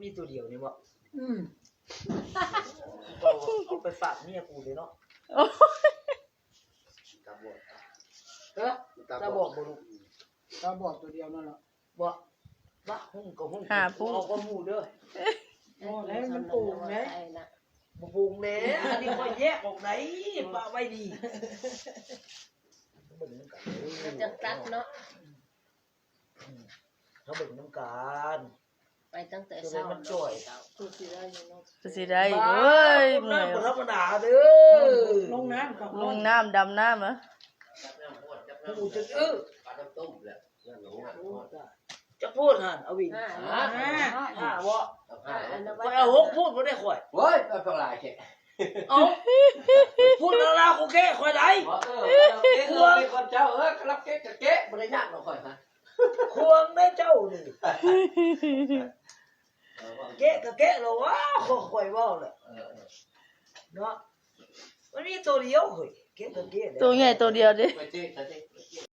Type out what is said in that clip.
มีตัวเดียวนี่บ่ ก็ เอาไปฝากเมียกูเลยเนาะ ตาบอด เด้อตาบอกบ่ลูก ตาบอดตัวเดียวนั่นแหละ บ่บ่หุ้งก็หุ้ง หาผู้ เอาก็หมู่เด้อ โอ้แล้วมันปลูกนะ บ่ปรุงแหน่อันนี้ค่อยแยกออกไหนปะไว้ดีเบิ่งน้ำกัน มันจะตัดเนาะ เขาเบิ่งน้ำกัน ไปตั้งแต่เช้า ตัวสีได้อยู่เนาะ สิได้เอ้ย บ่ เมื่อย ธรรมดาเด้อ ลงน้ำกับ ลงน้ำดำน้ำเหรอ กูจะปลาต้มต้มแหละนั่นหนูอ่ะ จะพูดหั่นเอาวิน ห้า ห้าบ่ อันนั้น ข่อยเอาหกพูดบ่ได้ข่อย เฮ้ยไปเปล่าแค่ เอาพูดแล้วโอเคข่อยได้ เก๊กเป็นคนเจ้ารับเก๊กกับเก๊กบริญญาณเราค่อยฮะ ควงได้เจ้านี่เกะก็เกะแล้ววะข่อยเว้าแหละเนาะวันนี้ตัวเดียวเฮ้ยเกะก็เกะ ตัวใหญ่ตัวเดียวดิ ไปเจ๊กเจ๊ก